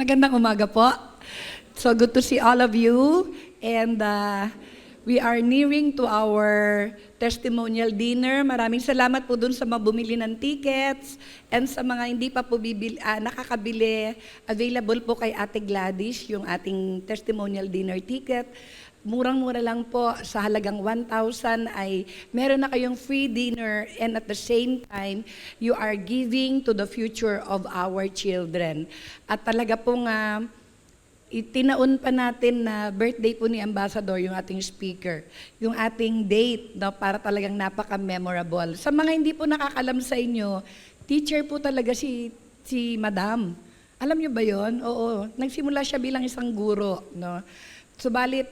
Magandang umaga po. So good to see all of you. And we are nearing to our testimonial dinner. Maraming salamat po dun sa mga bumili ng tickets and sa mga hindi pa po nakakabili. Available po kay Ate Gladys yung ating testimonial dinner ticket. Murang-mura lang po, sa halagang 1,000 ay meron na kayong free dinner, and at the same time, you are giving to the future of our children. At talaga pong itinaon pa natin na birthday po ni Ambassador, yung ating speaker, yung ating date, no, para talagang napaka-memorable. Sa mga hindi po nakakalam sa inyo, teacher po talaga si Madam. Alam niyo ba yon? Oo, nagsimula siya bilang isang guro, no? Subalit,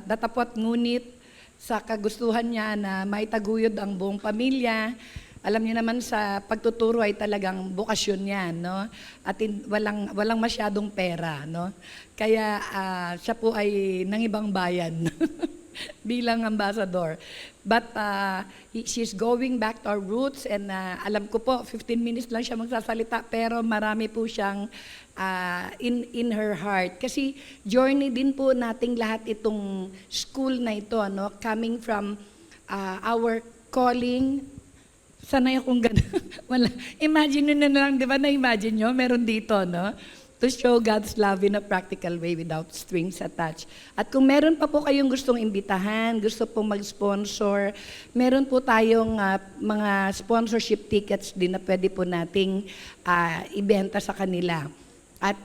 datapot ngunit sa kagustuhan niya na maitaguyod ang buong pamilya. Alam niyo naman sa pagtuturo ay talagang bukasyon yan, no? At walang masyadong pera, no? Kaya siya po ay ng ibang bayan bilang ambassador. But she's going back to our roots, and alam ko po, 15 minutes lang siya magsasalita, pero marami po siyang in her heart. Kasi journey din po nating lahat itong school na ito, no? Coming from our calling. Sanay akong gano'n. Wala. Imagine nyo na lang, di ba na-imagine nyo? Meron dito, no? To show God's love in a practical way without strings attached. At kung meron pa po kayong gustong imbitahan, gusto pong mag-sponsor, meron po tayong mga sponsorship tickets din na pwede po nating ibenta sa kanila. At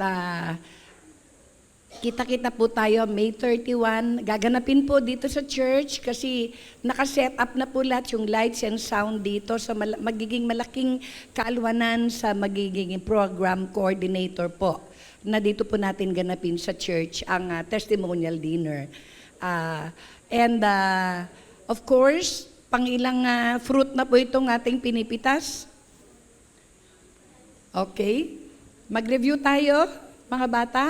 kita-kita po tayo May 31. Gaganapin po dito sa church kasi nakaset up na po lahat yung lights and sound dito. So magiging malaking kaalwanan sa magiging program coordinator po na dito po natin ganapin sa church ang testimonial dinner. And of course, pangilang fruit na po itong ating pinipitas. Okay. Mag-review tayo, mga bata.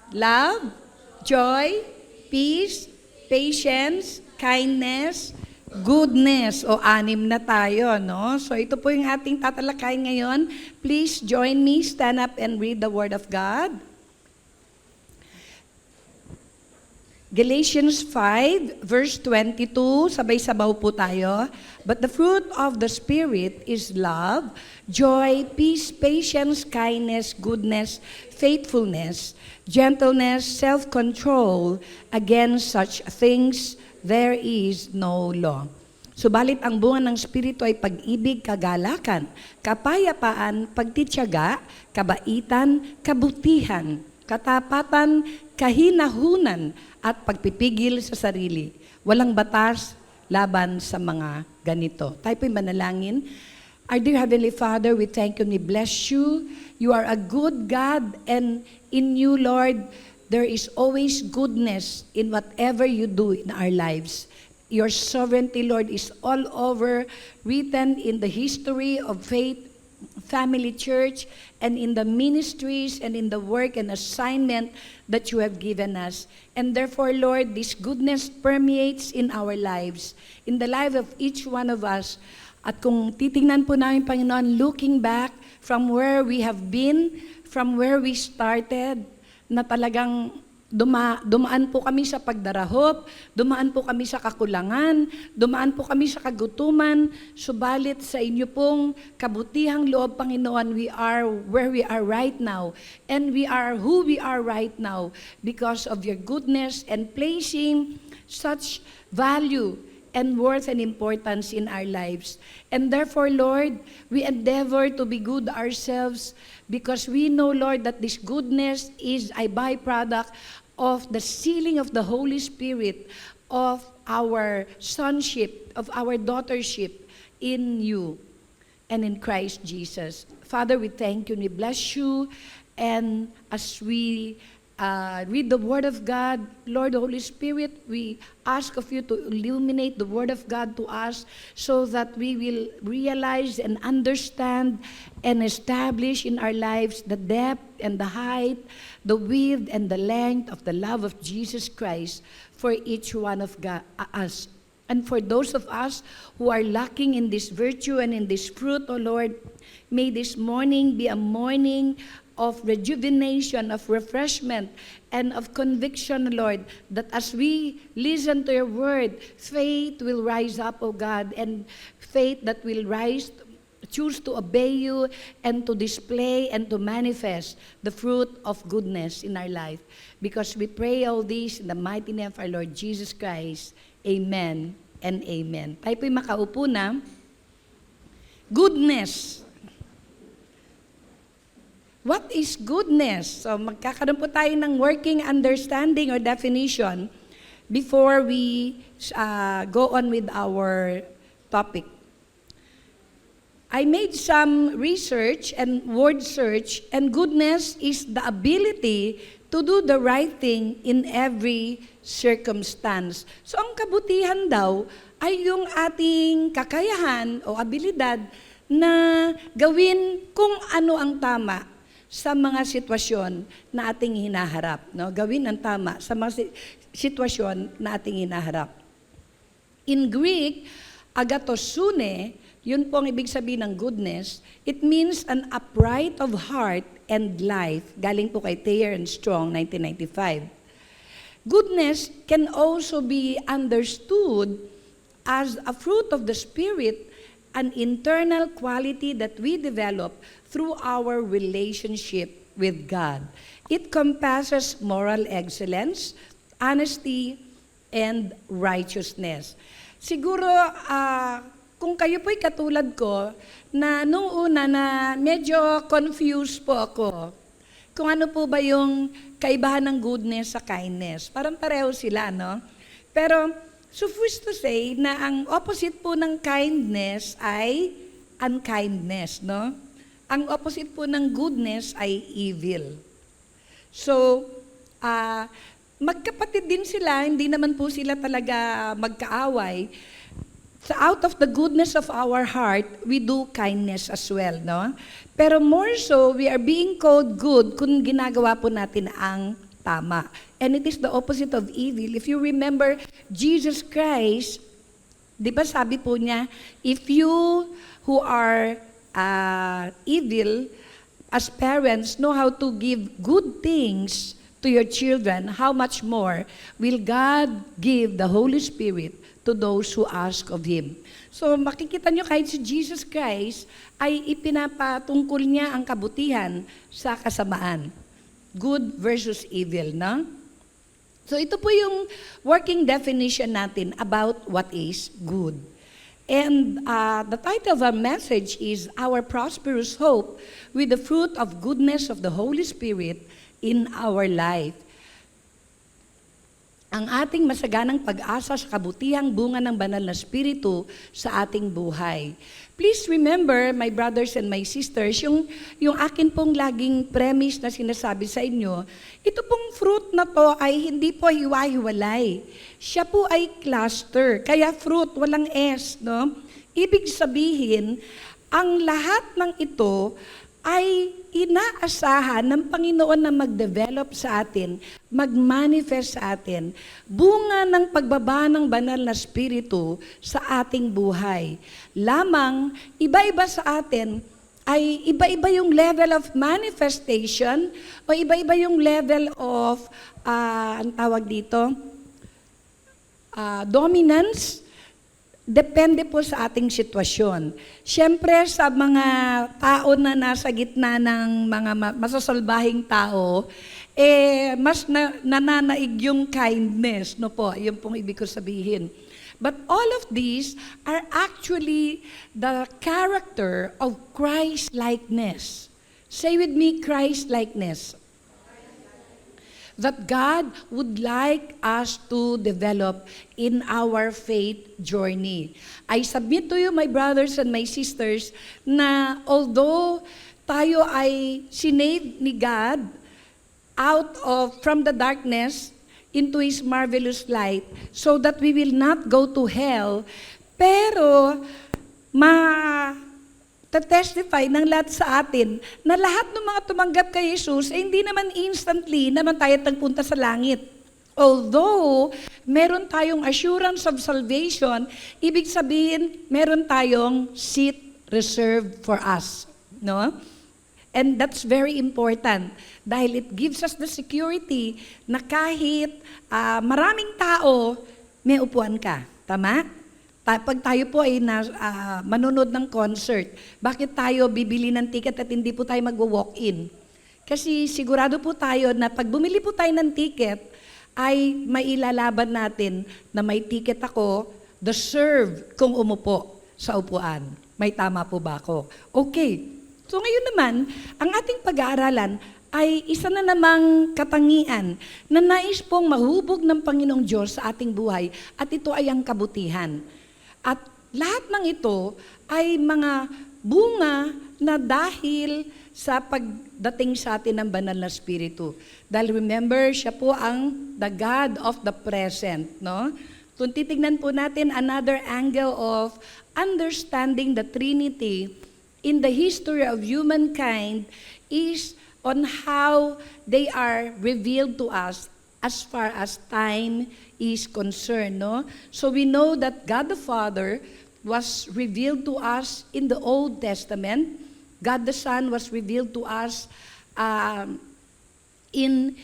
Love, joy, peace, patience, kindness, goodness. O 6 na tayo, no? So ito po yung ating tatalakay ngayon. Please join me, stand up and read the Word of God. Galatians 5, verse 22, sabay-sabaw po tayo. But the fruit of the Spirit is love, joy, peace, patience, kindness, goodness, faithfulness, gentleness, self-control. Against such things there is no law. Subalit ang bunga ng Espiritu ay pag-ibig, kagalakan, kapayapaan, pagtitiyaga, kabaitan, kabutihan, katapatan, kahinahunan, at pagpipigil sa sarili. Walang batas laban sa mga ganito. Tayo po'y manalangin. Our dear Heavenly Father, we thank you and we bless you. You are a good God, and in you, Lord, there is always goodness in whatever you do in our lives. Your sovereignty, Lord, is all over, written in the history of faith, family church, and in the ministries and in the work and assignment that you have given us. And therefore, Lord, this goodness permeates in our lives, in the life of each one of us. At kung titingnan po namin, Panginoon, looking back from where we have been, from where we started, na talagang dumaan po kami sa pagdarahop, dumaan po kami sa kakulangan, dumaan po kami sa kagutuman, subalit sa inyo pong kabutihang loob, Panginoon, we are where we are right now, and we are who we are right now because of your goodness and placing such value and worth and importance in our lives. And therefore, Lord, we endeavor to be good ourselves because we know, Lord, that this goodness is a byproduct of the sealing of the Holy Spirit, of our sonship, of our daughtership in you and in Christ Jesus. Father, we thank you and we bless you. And as we read the Word of God, Lord, Holy Spirit, we ask of you to illuminate the Word of God to us so that we will realize and understand and establish in our lives the depth and the height, the width and the length of the love of Jesus Christ for each one of us. And for those of us who are lacking in this virtue and in this fruit, O Lord, may this morning be a morning of rejuvenation, of refreshment, and of conviction, Lord, that as we listen to your word, faith will rise up, O God, and faith that will choose to obey you and to display and to manifest the fruit of goodness in our life. Because we pray all this in the mighty name of our Lord Jesus Christ. Amen and amen. Tayo po'y makaupo na. Goodness. What is goodness? So magkakaroon po tayo ng working understanding or definition before we go on with our topic. I made some research and word search, and goodness is the ability to do the right thing in every circumstance. So ang kabutihan daw ay yung ating kakayahan o abilidad na gawin kung ano ang tama sa mga sitwasyon na ating hinaharap. No? Gawin ang tama sa mga sitwasyon na ating hinaharap. In Greek, agatosune, yun po ang ibig sabihin ng goodness. It means an upright of heart and life. Galing po kay Thayer and Strong, 1995. Goodness can also be understood as a fruit of the Spirit, an internal quality that we develop through our relationship with God. It compasses moral excellence, honesty, and righteousness. Siguro, kung kayo po'y katulad ko, na nung una na medyo confused po ako, kung ano po ba yung kaibahan ng goodness sa kindness. Parang pareho sila, no? Pero, suffice to say na ang opposite po ng kindness ay unkindness, no? Ang opposite po ng goodness ay evil. So, magkapatid din sila, hindi naman po sila talaga magkaaway. So out of the goodness of our heart, we do kindness as well, no? Pero more so, we are being called good kung ginagawa po natin ang tama. And it is the opposite of evil. If you remember, Jesus Christ, di ba sabi po niya, if you who are evil, as parents, know how to give good things to your children, how much more will God give the Holy Spirit to those who ask of Him? So makikita nyo kahit si Jesus Christ ay ipinapatungkol niya ang kabutihan sa kasamaan. Good versus evil, no? So ito po yung working definition natin about what is good. And the title of our message is Our Prosperous Hope with the Fruit of Goodness of the Holy Spirit in Our Life. Ang ating masaganang pag-asa sa kabutihang bunga ng banal na Espiritu sa ating buhay. Please remember, my brothers and my sisters, yung akin pong laging premise na sinasabi sa inyo, ito pong fruit na to ay hindi po hiwa-hiwalay. Siya po ay cluster, kaya fruit, walang S, no? Ibig sabihin, ang lahat ng ito ay inaasahan ng Panginoon na mag-develop sa atin, mag-manifest sa atin, bunga ng pagbaba ng banal na Espiritu sa ating buhay. Lamang, iba-iba sa atin, ay iba-iba yung level of manifestation o iba-iba yung level of, ang tawag dito, dominance. Depende po sa ating sitwasyon. Siyempre, sa mga tao na nasa gitna ng mga masasalbahing tao, mas nananaig yung kindness, no po? Yun pong ibig ko sabihin. But all of these are actually the character of Christ-likeness. Say with me, Christ-likeness. That God would like us to develop in our faith journey. I submit to you, my brothers and my sisters, na although tayo ay sinave ni God from the darkness into His marvelous light so that we will not go to hell, pero testify ng lahat sa atin na lahat ng mga tumanggap kay Jesus ay hindi naman instantly naman tayo tagpunta sa langit. Although, meron tayong assurance of salvation, ibig sabihin, meron tayong seat reserved for us. No? And that's very important dahil it gives us the security na kahit maraming tao, may upuan ka. Tama? Pag tayo po ay manonood ng concert, bakit tayo bibili ng ticket at hindi po tayo magwo-walk-in? Kasi sigurado po tayo na pag bumili po tayo ng ticket, ay mailalaban natin na may ticket ako, deserve kung umupo sa upuan. May tama po ba ako? Okay. So ngayon naman, ang ating pag-aaralan ay isa na namang katangian na nais pong mahubog ng Panginoong Diyos sa ating buhay at ito ay ang kabutihan. At lahat ng ito ay mga bunga na dahil sa pagdating sa atin ng banal na Espiritu. Dahil remember, siya po ang the God of the present. No? Kung titignan po natin another angle of understanding the Trinity in the history of humankind is on how they are revealed to us as far as time is concerned. No? So we know that God the Father was revealed to us in the Old Testament. God the Son was revealed to us in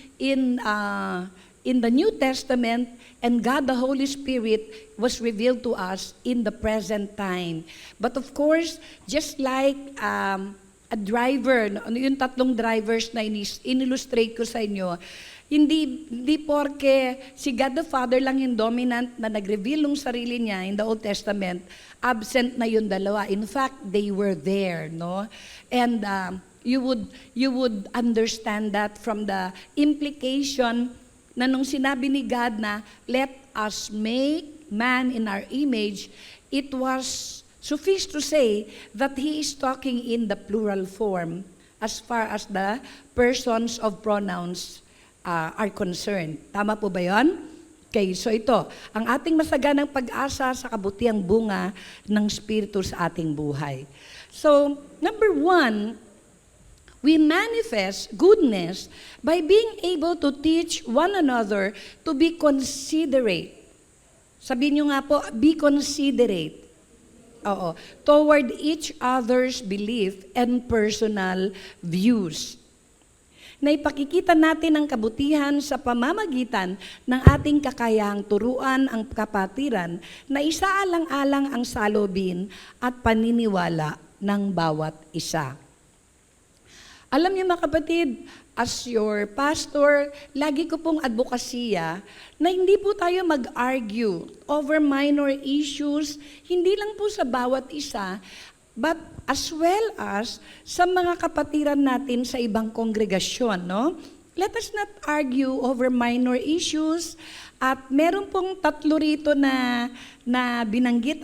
the New Testament, and God the Holy Spirit was revealed to us in the present time. But of course, just like a driver, yung tatlong drivers na in-illustrate ko sa inyo, hindi porke si God the Father lang yung dominant na nag-reveal ng sarili niya in the Old Testament, absent na yung dalawa. In fact, they were there, no? And you would understand that from the implication na nung sinabi ni God na, let us make man in our image, it was suffice to say that He is talking in the plural form as far as the persons of pronouns are concerned. Tama po ba yun? Okay, so ito, ang ating masaganang pag-asa sa kabutiang bunga ng Espiritu sa ating buhay. So, number 1, we manifest goodness by being able to teach one another to be considerate. Sabihin nyo nga po, be considerate. Oo, toward each other's belief and personal views. Na ipakikita natin ang kabutihan sa pamamagitan ng ating kakayahang turuan ang kapatiran na isaalang-alang ang salubin at paniniwala ng bawat isa. Alam niyo mga kapatid, as your pastor, lagi ko pong advokasya na hindi po tayo mag-argue over minor issues, hindi lang po sa bawat isa, but as well as sa mga kapatiran natin sa ibang kongregasyon, no? Let us not argue over minor issues. At meron pong tatlo rito na binanggit,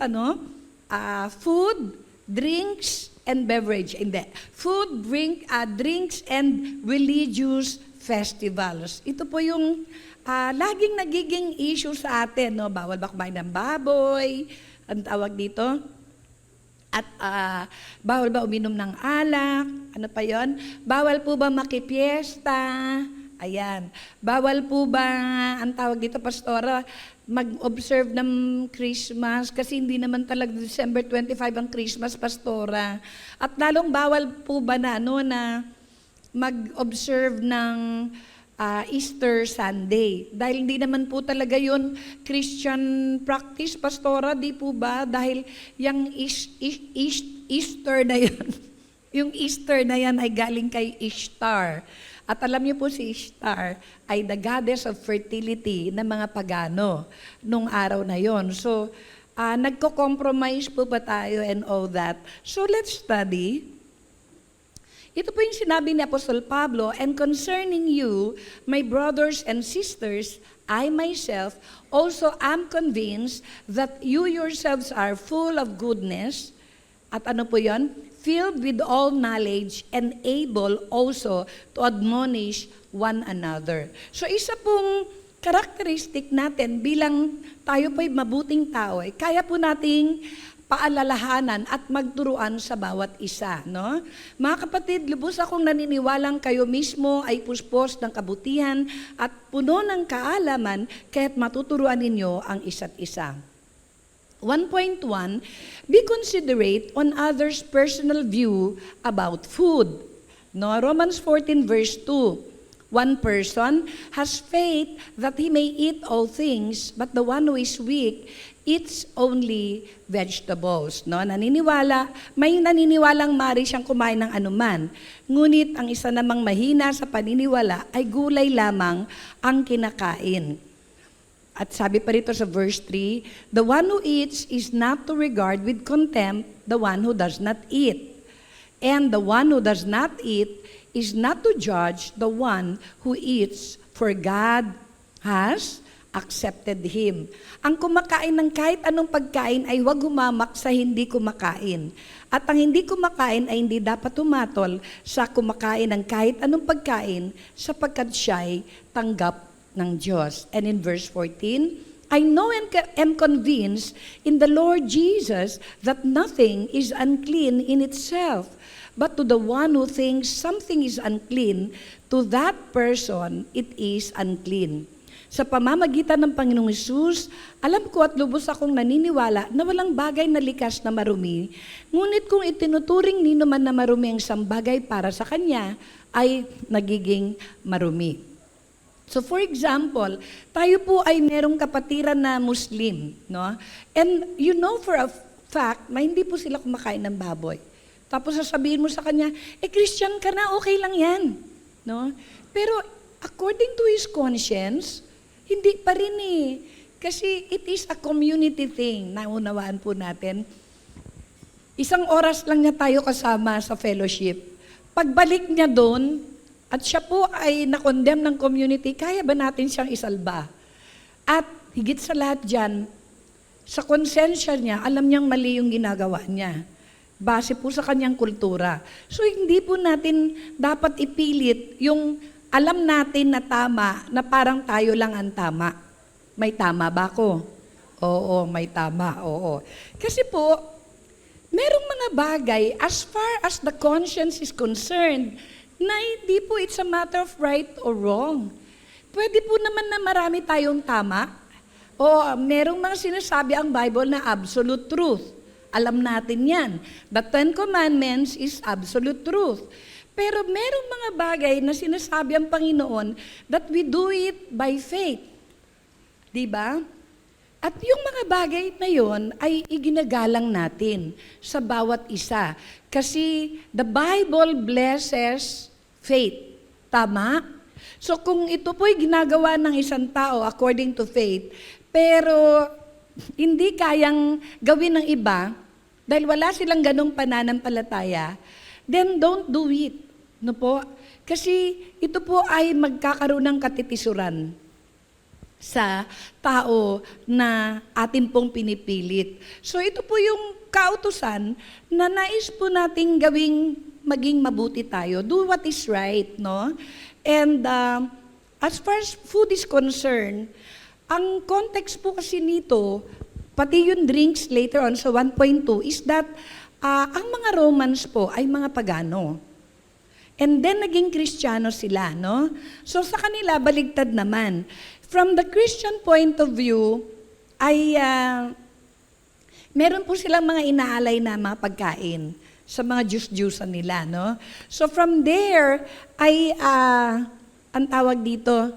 food, drinks, and beverage. Hindi. Food, drinks, and religious festivals. Ito po yung laging nagiging issue sa atin, no? Bawal ba kumain ng baboy? Ang tawag dito? At bawal ba uminom ng alak? Ano pa yon? Bawal po ba makipiesta? Ayan. Bawal po ba, ang tawag dito, Pastora, mag-observe ng Christmas? Kasi hindi naman talaga December 25 ang Christmas, Pastora. At lalong bawal po ba na mag-observe ng Easter Sunday. Dahil hindi naman po talaga yun Christian practice, Pastora, di po ba? Dahil yung Easter na yun, yung Easter na yan ay galing kay Ishtar. At alam niyo po si Ishtar ay the goddess of fertility ng mga pagano nung araw na yon. So, nagko-compromise po ba tayo and all that? So, let's study. Ito po yung sinabi ni Apostol Pablo, and concerning you, my brothers and sisters, I myself also am convinced that you yourselves are full of goodness, at ano po yon? Filled with all knowledge and able also to admonish one another. So isa pong characteristic natin bilang tayo po'y mabuting tao, kaya po nating paalalahanan at magturuan sa bawat isa, no? Mga kapatid, lubos akong naniniwalang kayo mismo ay puspos ng kabutihan at puno ng kaalaman kaya't matuturuan ninyo ang isa't isa. 1.1, be considerate on others' personal view about food. No, Romans 14 verse 2. One person has faith that he may eat all things, but the one who is weak eats only vegetables. No, may naniniwalang mari siyang kumain ng anuman. Ngunit ang isa namang mahina sa paniniwala ay gulay lamang ang kinakain. At sabi pa rito sa verse 3, the one who eats is not to regard with contempt the one who does not eat. And the one who does not eat is not to judge the one who eats, for God has accepted him. Ang kumakain ng kahit anong pagkain ay huwag humamak sa hindi kumakain. At ang hindi kumakain ay hindi dapat tumatol sa kumakain ng kahit anong pagkain sapagkat siya'y tanggap ng Diyos. And in verse 14, I know and am convinced in the Lord Jesus that nothing is unclean in itself. But to the one who thinks something is unclean, to that person it is unclean. Sa pamamagitan ng Panginoong Hesus, alam ko at lubos akong naniniwala na walang bagay na likas na marumi, ngunit kung itinuturing nino man na marumi ang isang bagay para sa kanya, ay nagiging marumi. So for example, tayo po ay merong kapatiran na Muslim, no? And you know for a fact na hindi po sila kumakain ng baboy. Tapos sasabihin mo sa kanya, Christian ka na, okay lang yan. No? Pero according to his conscience, hindi pa rin eh. Kasi it is a community thing, naunawaan po natin. Isang oras lang niya tayo kasama sa fellowship. Pagbalik niya doon, at siya po ay na-condemn ng community, kaya ba natin siyang isalba? At higit sa lahat dyan, sa konsensya niya, alam niyang mali yung ginagawa niya. Base po sa kanyang kultura. So hindi po natin dapat ipilit yung alam natin na tama, na parang tayo lang ang tama. May tama ba ako? Oo, may tama, oo. Kasi po, merong mga bagay, as far as the conscience is concerned, na hindi po it's a matter of right or wrong. Pwede po naman na marami tayong tama. O merong mga sinasabi ang Bible na absolute truth. Alam natin yan. The Ten Commandments is absolute truth. Pero merong mga bagay na sinasabi ang Panginoon that we do it by faith. Diba? At yung mga bagay na yon ay iginagalang natin sa bawat isa. Kasi the Bible blesses faith. Tama? So kung ito po'y ginagawa ng isang tao according to faith, pero hindi kayang gawin ng iba, dahil wala silang ganong pananampalataya, then don't do it. No po? Kasi ito po ay magkakaroon ng katitisuran sa tao na atin pong pinipilit. So ito po yung kautusan na nais po nating gawing maging mabuti tayo. Do what is right, no? And as far as food is concerned, ang context po kasi nito, pati yung drinks later on sa 1.2 is that ang mga Romans po ay mga pagano. And then naging Kristiyano sila, no? So sa kanila, baligtad naman. From the Christian point of view, ay meron po silang mga inaalay na mga pagkain sa mga Diyos-Diyusan nila, no? So from there, ay ang tawag dito,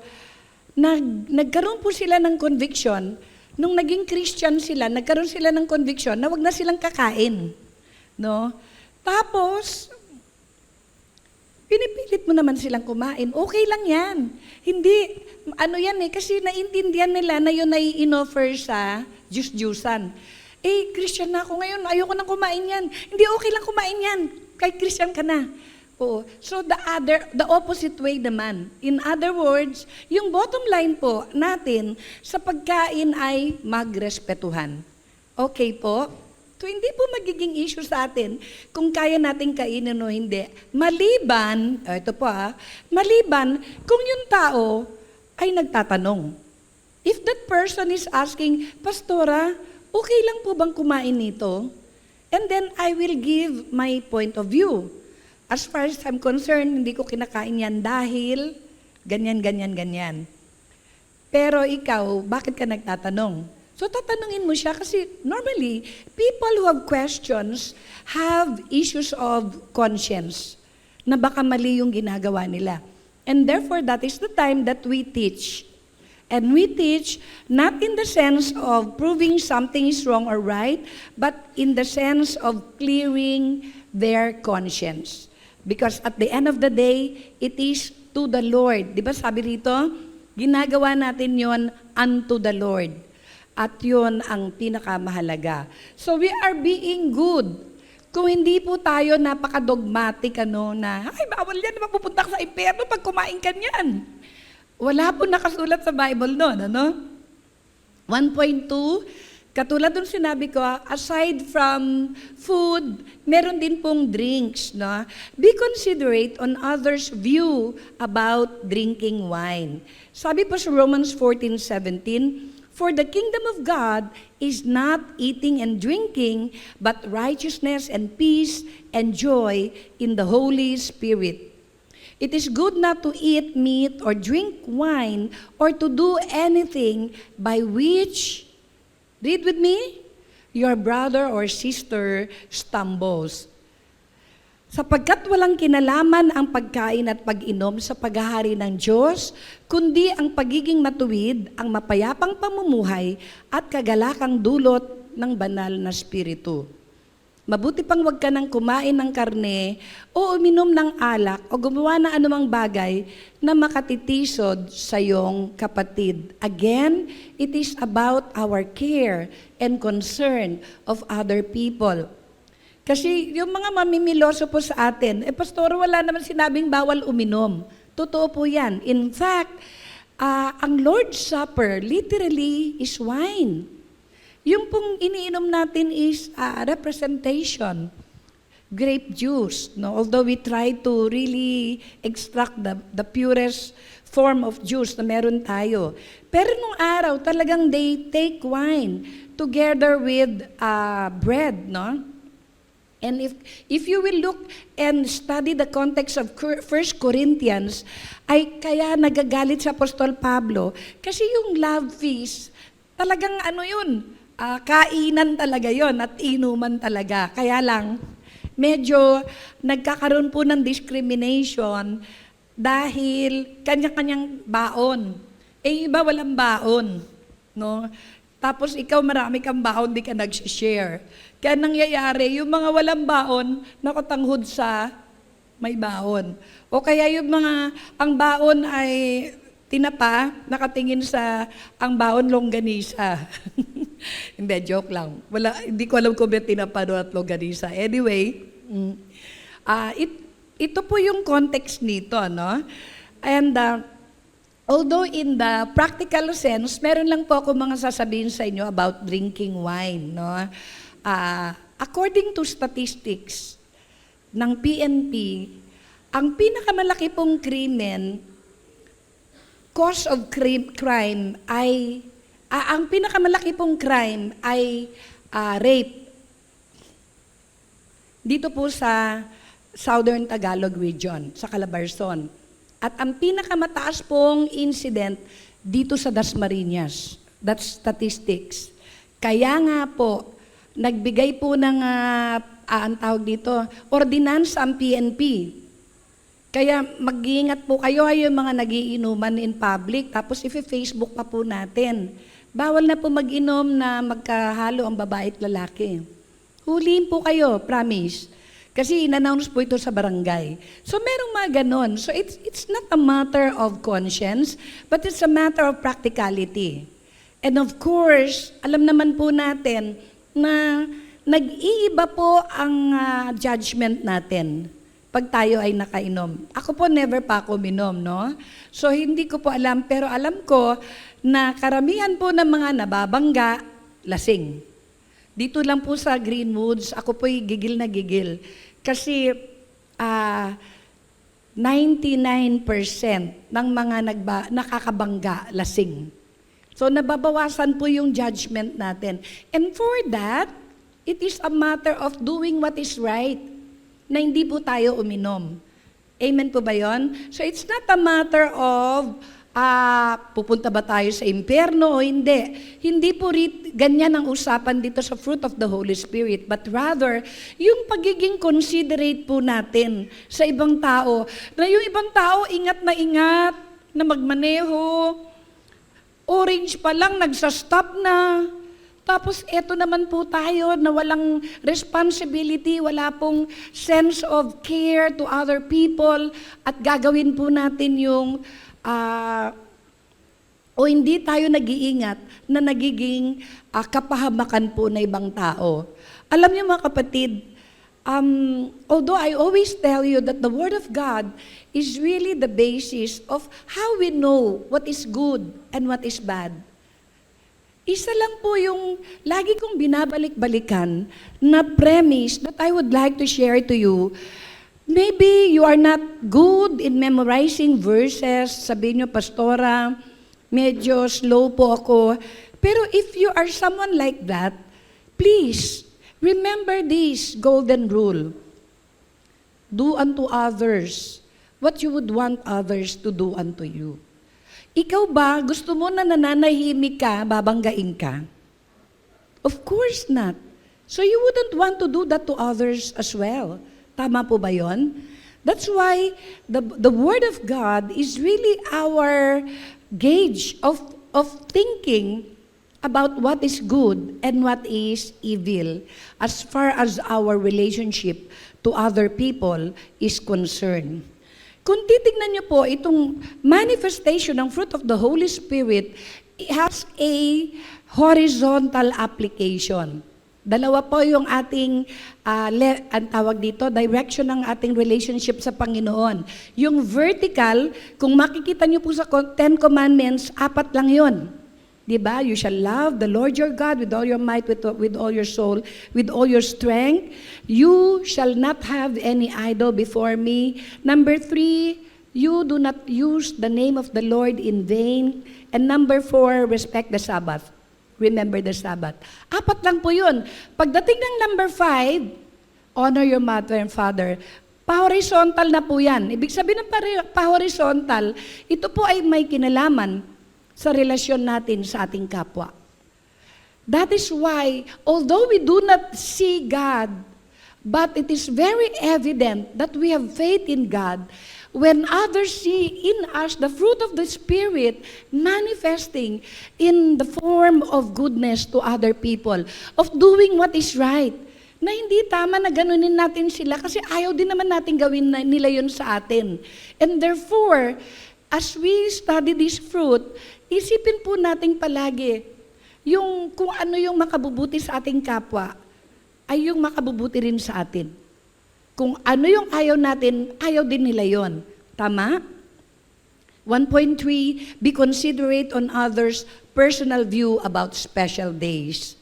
nagkaroon po sila ng conviction. Nung naging Christian sila, nagkaroon sila ng conviction na wag na silang kakain. No? Tapos, pinipilit mo naman silang kumain. Okay lang yan. Hindi, yan kasi naintindihan nila na yun ay in-offer sa Diyos-Diyusan. Christian na ako ngayon, ayoko nang kumain yan. Hindi, okay lang kumain yan. Kahit Christian ka na. Oo. So the opposite way naman. In other words, yung bottom line po natin sa pagkain ay magrespetuhan. Okay po? So hindi po magiging issue sa atin kung kaya nating kainin o hindi. Maliban, maliban kung yung tao ay nagtatanong. If that person is asking, Pastora, okay lang po bang kumain nito? And then I will give my point of view. As far as I'm concerned, hindi ko kinakain yan dahil ganyan. Pero ikaw, bakit ka nagtatanong? So tatanungin mo siya kasi normally, people who have questions have issues of conscience. na baka mali yung ginagawa nila. And therefore, that is the time that we teach. And we teach not in the sense of proving something is wrong or right, but in the sense of clearing their conscience. Because at the end of the day, it is to the Lord. Di ba sabi rito, ginagawa natin yon unto the Lord. At yun ang pinakamahalaga. So we are being good. Kung hindi po tayo napaka-dogmatic na, ay, bawal yan, mapupunta ka sa impyerno pag kumain ka niyan. Wala po nakasulat sa Bible noon, 1.2, katulad dun sinabi ko, aside from food, meron din pong drinks, no? Be considerate on others' view about drinking wine. Sabi po sa Romans 14:17, for the kingdom of God is not eating and drinking, but righteousness and peace and joy in the Holy Spirit. It is good not to eat meat or drink wine or to do anything by which, read with me, your brother or sister stumbles. Sapagkat walang kinalaman ang pagkain at pag-inom sa paghahari ng Diyos, kundi ang pagiging matuwid, ang mapayapang pamumuhay at kagalakang dulot ng banal na Espiritu. Mabuti pang huwag ka nang kumain ng karne o uminom ng alak o gumawa ng anumang bagay na makatitisod sa iyong kapatid. Again, it is about our care and concern of other people. Kasi yung mga mamimiloso po sa atin, pastor, wala naman sinabing bawal uminom. Totoo po yan. In fact, ang Lord's Supper literally is wine. Yung pong iniinom natin is representation, grape juice. No? Although we try to really extract the purest form of juice na meron tayo. Pero nung araw, talagang they take wine together with bread, no? And if you will look and study the context of 1 Corinthians, ay kaya nagagalit sa Apostol Pablo kasi yung love feast, talagang yun, kainan talaga yon at inuman talaga. Kaya lang, medyo nagkakaroon po ng discrimination dahil kanya-kanyang baon. Iba walang baon. No? Tapos ikaw marami kang baon, di ka nag-share. Kaya nangyayari, yung mga walang baon, nakatanghod sa may baon. O kaya yung ang baon ay tinapa, nakatingin sa ang baon longganisa. Hindi, joke lang. Hindi ko alam kung may tinapa doon at longganisa. Anyway, ito po yung context nito, no? And although in the practical sense, meron lang po ako mga sasabihin sa inyo about drinking wine, no? According to statistics ng PNP, ang pinakamalaki pong krimen, cause of crime ay, ang pinakamalaki pong crime ay rape. Dito po sa Southern Tagalog region, sa Calabarzon. At ang pinakamataas pong incident dito sa Dasmariñas. That's statistics. Kaya nga po, nagbigay po ng, ang tawag dito, ordinance ang PNP. Kaya mag-iingat po kayo yung mga nagiinuman in public, tapos i-Facebook pa po natin. Bawal na po mag-inom na magkahalo ang babae at lalaki. Huliin po kayo, promise. Kasi in-announce po ito sa barangay. So merong mga ganon. So it's not a matter of conscience, but it's a matter of practicality. And of course, alam naman po natin na nag-iiba po ang judgment natin pag tayo ay nakainom. Ako po never pa ako minom, no? So hindi ko po alam, pero alam ko na karamihan po ng mga nababangga, lasing. Dito lang po sa Greenwoods, ako po'y gigil na gigil. Kasi 99% ng mga nakakabangga, lasing. So nababawasan po yung judgment natin. And for that, it is a matter of doing what is right, na hindi po tayo uminom. Amen po ba yun? So it's not a matter of pupunta ba tayo sa impyerno o hindi? Hindi po ganyan ang usapan dito sa fruit of the Holy Spirit, but rather, yung pagiging considerate po natin sa ibang tao, na yung ibang tao ingat na magmaneho, orange pa lang, nagsa-stop na. Tapos eto naman po tayo na walang responsibility, wala pong sense of care to other people at gagawin po natin yung o hindi tayo nag-iingat na nagiging kapahamakan po na ibang tao. Alam niyo mga kapatid, although I always tell you that the Word of God is really the basis of how we know what is good and what is bad. Isa lang po yung lagi kong binabalik-balikan na premise that I would like to share to you. Maybe you are not good in memorizing verses. Sabihin nyo, Pastora, medyo slow po ako. Pero if you are someone like that, please remember this golden rule. Do unto others what you would want others to do unto you. Ikaw ba, gusto mo na nananahimik ka, babanggain ka? Of course not. So you wouldn't want to do that to others as well. Tama po ba yon? That's why the Word of God is really our gauge of thinking about what is good and what is evil as far as our relationship to other people is concerned. Kung titignan niyo po, itong manifestation ng fruit of the Holy Spirit has a horizontal application. Dalawa po yung ating, ang tawag dito, direction ng ating relationship sa Panginoon. Yung vertical, kung makikita niyo po sa 10 Commandments, 4 lang yun. Diba? You shall love the Lord your God with all your might, with all your soul, with all your strength. You shall not have any idol before me. Number 3, you do not use the name of the Lord in vain. And number 4, respect the Sabbath. Remember the Sabbath. 4 lang po yun. Pagdating ng number 5, honor your mother and father. Pa-horizontal na po yan. Ibig sabihin ng pa-horizontal, ito po ay may kinalaman sa relasyon natin sa ating kapwa. That is why, although we do not see God, but it is very evident that we have faith in God when others see in us the fruit of the Spirit manifesting in the form of goodness to other people, of doing what is right. Na hindi tama na ganunin natin sila kasi ayaw din naman natin gawin nila yun sa atin. And therefore, as we study this fruit, isipin po natin palagi, yung kung ano yung makabubuti sa ating kapwa, ay yung makabubuti rin sa atin. Kung ano yung ayaw natin, ayaw din nila yon. Tama? 1.3, be considerate on others' personal view about special days.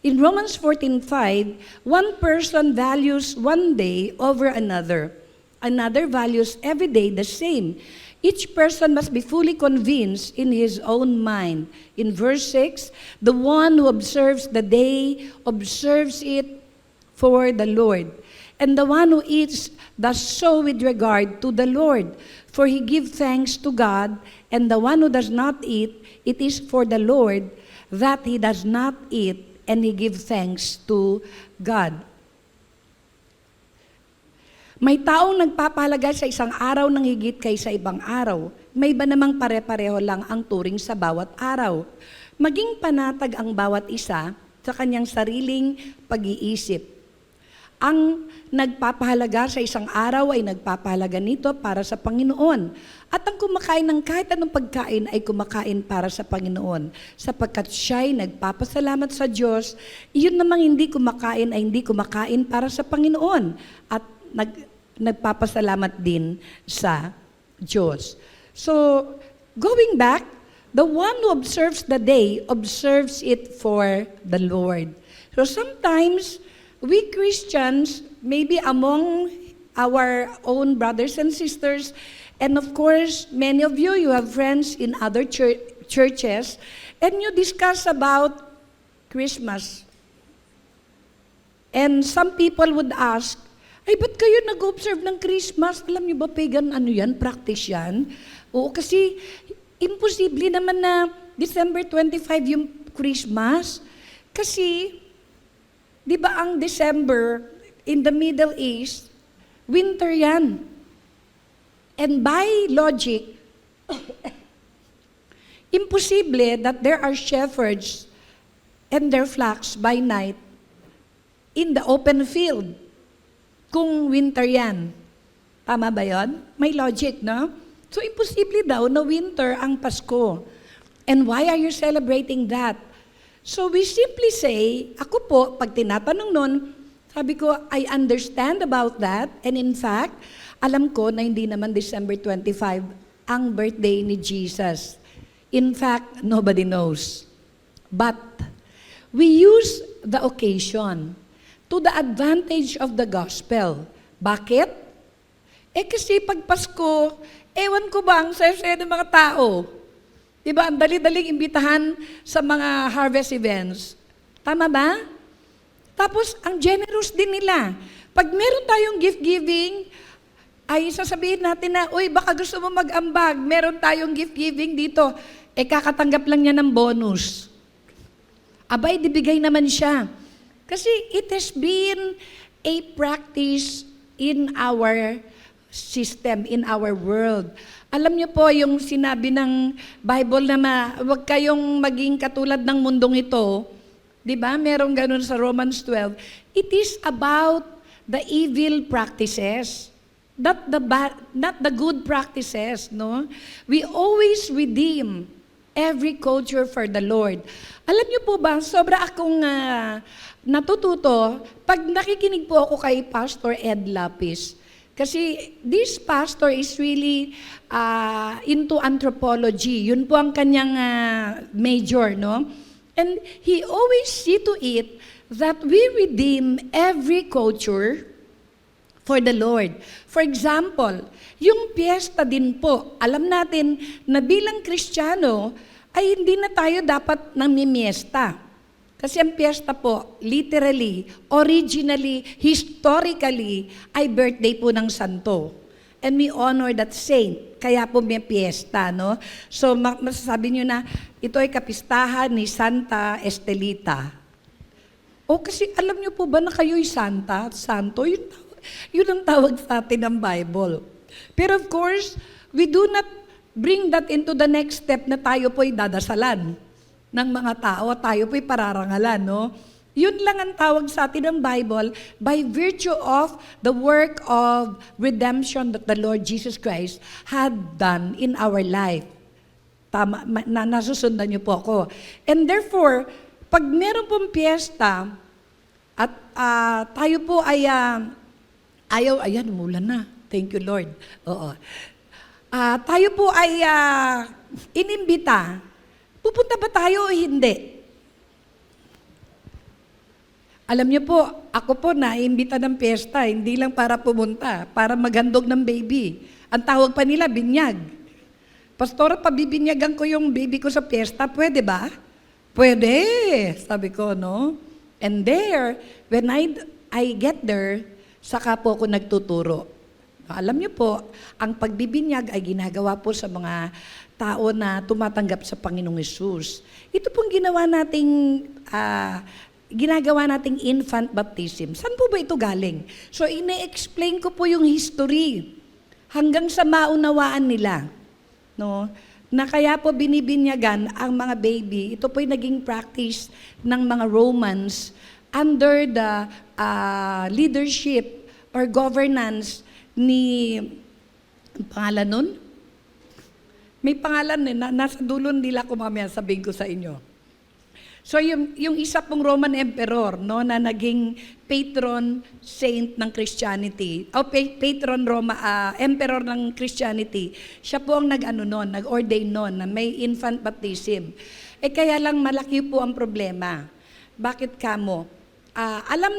In Romans 14:5, one person values one day over another. Another values every day the same. Each person must be fully convinced in his own mind. In verse 6, the one who observes the day observes it for the Lord. And the one who eats does so with regard to the Lord, for he gives thanks to God. And the one who does not eat, it is for the Lord that he does not eat, and he gives thanks to God. May taong nagpapahalaga sa isang araw ng higit kaysa ibang araw. May iba namang pare-pareho lang ang turing sa bawat araw. Maging panatag ang bawat isa sa kanyang sariling pag-iisip. Ang nagpapahalaga sa isang araw ay nagpapahalaga nito para sa Panginoon. At ang kumakain ng kahit anong pagkain ay kumakain para sa Panginoon. Sapagkat siya'y nagpapasalamat sa Diyos, iyon namang hindi kumakain ay hindi kumakain para sa Panginoon. At nagpapasalamat din sa Diyos. So, going back, the one who observes the day observes it for the Lord. So sometimes, we Christians, maybe among our own brothers and sisters, and of course, many of you, you have friends in other churches, and you discuss about Christmas. And some people would ask, ay, ba't kayo nag-observe ng Christmas? Alam niyo ba, pagan, ano yan? Practice yan? Oo, kasi imposible naman na December 25 yung Christmas. Kasi, di ba ang December in the Middle East, winter yan. And by logic, imposible that there are shepherds and their flocks by night in the open field kung winter yan. Tama ba yon? May logic, no? So, imposible daw na winter ang Pasko. And why are you celebrating that? So, we simply say, ako po, pag tinatanong nun, sabi ko, I understand about that. And in fact, alam ko na hindi naman December 25 ang birthday ni Jesus. In fact, nobody knows. But, we use the occasion to the advantage of the gospel. Bakit? Kasi pag Pasko, ewan ko ba ang saya-saya ng mga tao? Diba, ang dali-daling imbitahan sa mga harvest events. Tama ba? Tapos, ang generous din nila. Pag meron tayong gift-giving, ay sasabihin natin na, uy, baka gusto mo mag-ambag, meron tayong gift-giving dito. Kakatanggap lang niya ng bonus. Abay, dibigay naman siya. Kasi it has been a practice in our system, in our world. Alam niyo po yung sinabi ng Bible na huwag kayong maging katulad ng mundong ito. Di ba? Merong ganun sa Romans 12. It is about the evil practices, not the good practices, no? We always redeem every culture for the Lord. Alam niyo po ba, sobra akong natututo pag nakikinig po ako kay Pastor Ed Lapis. Kasi this pastor is really into anthropology. Yun po ang kanyang major, no? And he always see to it that we redeem every culture for the Lord. For example, yung piyesta din po, alam natin na bilang Kristiyano, ay hindi na tayo dapat namimiesta. Kasi ang piyesta po, literally, originally, historically, ay birthday po ng santo. And we honor that saint. Kaya po may piyesta, no? So, masasabi nyo na, ito ay kapistahan ni Santa Estelita. O kasi alam nyo po ba na kayo'y santa, santo? Yun ang tawag sa atin ng Bible. Pero of course, we do not bring that into the next step na tayo po'y dadasalan ng mga tao, tayo po'y pararangalan, no? Yun lang ang tawag sa atin ng Bible by virtue of the work of redemption that the Lord Jesus Christ had done in our life. Tama, nasusundan niyo po ako. And therefore, pag meron pong piyesta, at tayo po ay, ayan, umulan na. Thank you, Lord. Oo. Tayo po ay inimbita. Pupunta ba tayo o hindi? Alam niyo po, ako po naimbita ng piyesta, hindi lang para pumunta, para maghandog ng baby. Ang tawag pa nila, binyag. Pastora, pabibinyagan ko yung baby ko sa piyesta, pwede ba? Pwede, sabi ko, no? And there, when I get there, saka po ako nagtuturo. Alam niyo po, ang pagbibinyag ay ginagawa po sa mga tao na tumatanggap sa Panginoong Hesus. Ito pong ginagawa nating infant baptism. Saan po ba ito galing? So, ine-explain ko po yung history hanggang sa maunawaan nila. No? Na kaya po binibinyagan ang mga baby. Ito po'y naging practice ng mga Romans under the leadership or governance ni, ang pangalan nun? May pangalan nasa dulo nila ko mamaya sabihin ko sa inyo. So yung isa pong Roman Emperor, no, na naging patron saint ng Christianity, o patron Emperor ng Christianity, siya po ang nag-ordain noon na may infant baptism. Kaya lang malaki po ang problema. Bakit kamo? Alam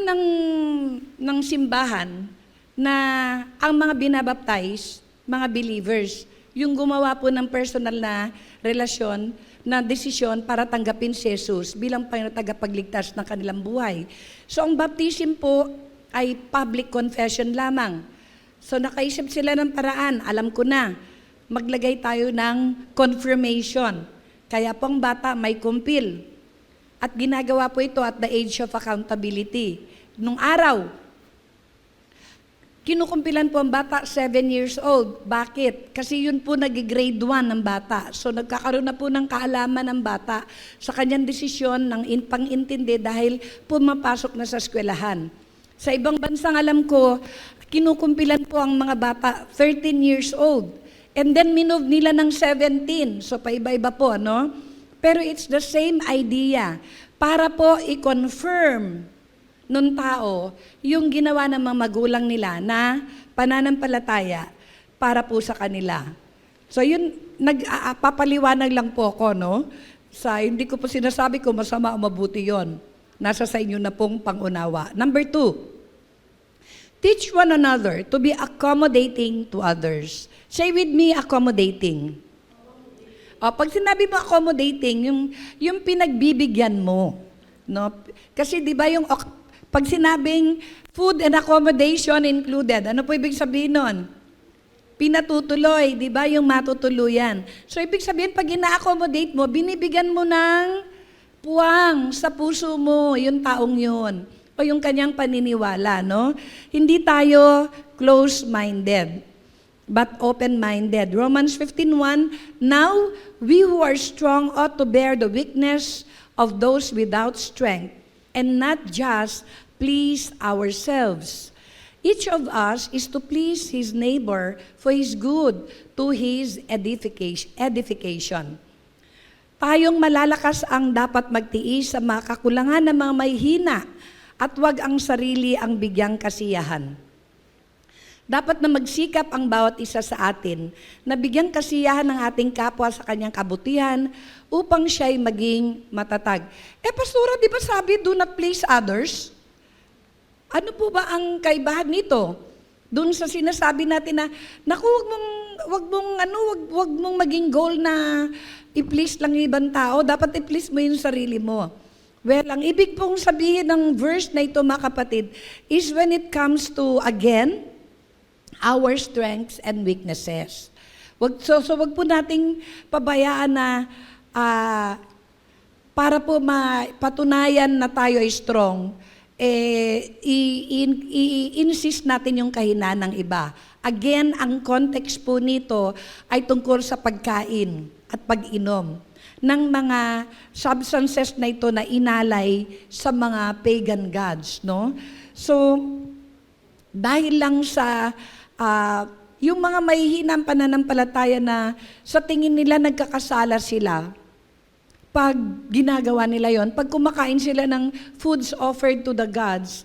ng simbahan na ang mga binabaptize, mga believers, yung gumawa po ng personal na relasyon, na desisyon para tanggapin si Jesus bilang tagapagligtas ng kanilang buhay. So ang baptism po ay public confession lamang. So nakaisip sila ng paraan, alam ko na, maglagay tayo ng confirmation. Kaya po ang bata may kumpil. At ginagawa po ito at the age of accountability. Nung araw, kinukumpilan po ang bata 7 years old. Bakit? Kasi yun po nag-grade 1 ng bata. So nagkakaroon na po ng kaalaman ng bata sa kanyang desisyon ng pang-intindi dahil pumapasok na sa eskwelahan. Sa ibang bansang alam ko, kinukumpilan po ang mga bata 13 years old. And then minove nila ng 17. So paiba-iba po, no? Pero it's the same idea. Para po i-confirm nung tao yung ginawa ng mga magulang nila na pananampalataya para po sa kanila. So yun, papaliwanag lang po ako, no? Hindi ko po sinasabi kung masama o mabuti yon. Nasa sa inyo na pong pangunawa. Number 2, teach one another to be accommodating to others. Say with me, accommodating. Pag sinabi mo accommodating, yung pinagbibigyan mo. No? Kasi di ba yung pag sinabing food and accommodation included, ano po ibig sabihin nun? Pinatutuloy, di ba yung matutuluyan. So ibig sabihin, pag ina-accommodate mo, binibigyan mo ng puwang sa puso mo, yung taong yun. O yung kanyang paniniwala, no? Hindi tayo close-minded, but open-minded. Romans 15:1, now we who are strong ought to bear the weakness of those without strength, and not just please ourselves. Each of us is to please his neighbor for his good, to his edification. Tayong malalakas ang dapat magtiis sa mga kakulangan ng mga may hina, at wag ang sarili ang bigyang kasiyahan. Dapat na magsikap ang bawat isa sa atin na bigyang kasiyahan ng ating kapwa sa kanyang kabutihan upang siya'y maging matatag. Pastora, di ba sabi, do not please others? Ano po ba ang kaibahan nito? Doon sa sinasabi natin na, naku, wag mong maging goal na i-please lang yung ibang tao, dapat i-please mo yung sarili mo. Well, ang ibig pong sabihin ng verse na ito, mga kapatid, is when it comes to, again, our strengths and weaknesses. Wag po nating pabayaan na para po patunayan na tayo ay strong, i-insist natin yung kahinaan ng iba. Again, ang context po nito ay tungkol sa pagkain at pag-inom ng mga substances na ito na inalay sa mga pagan gods, no? So, dahil lang sa yung mga mahihinang pananampalataya na sa tingin nila nagkakasala sila, pag ginagawa nila yon, pag kumakain sila ng foods offered to the gods,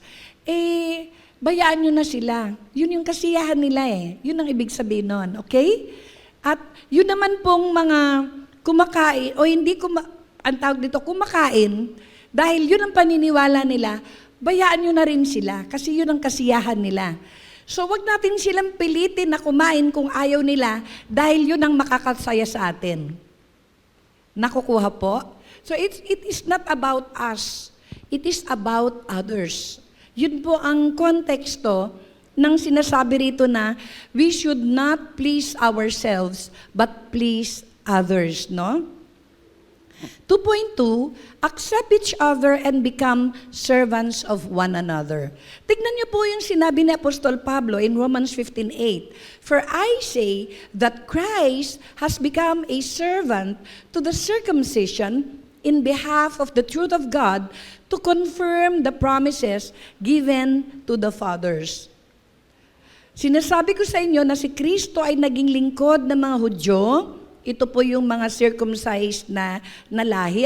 bayaan nyo na sila. Yun yung kasiyahan nila Yun ang ibig sabihin nun, okay? At yun naman pong mga kumakain, o hindi ang tawag dito, kumakain, dahil yun ang paniniwala nila, bayaan nyo na rin sila, kasi yun ang kasiyahan nila. So wag natin silang pilitin na kumain kung ayaw nila dahil yun ang makakasaya sa atin. Nakukuha po? So it is not about us. It is about others. Yun po ang konteksto ng sinasabi rito na we should not please ourselves but please others, no? 2.2, accept each other and become servants of one another. Tignan niyo po yung sinabi ni Apostol Pablo in Romans 15:8. For I say that Christ has become a servant to the circumcision in behalf of the truth of God to confirm the promises given to the fathers. Sinasabi ko sa inyo na si Kristo ay naging lingkod ng mga Hudyo. Ito po yung mga circumcised na lahi,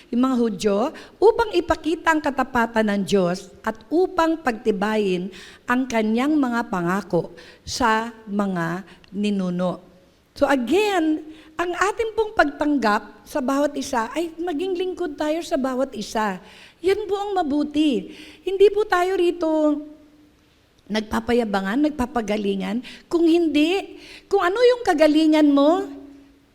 yung mga Hudyo, upang ipakita ang katapatan ng Diyos at upang pagtibayin ang kanyang mga pangako sa mga ninuno. So again, ang ating pong pagtanggap sa bawat isa ay maging lingkod tayo sa bawat isa. Yan po ang mabuti. Hindi po tayo rito nagpapayabangan, nagpapagalingan. Kung hindi, kung ano yung kagalingan mo,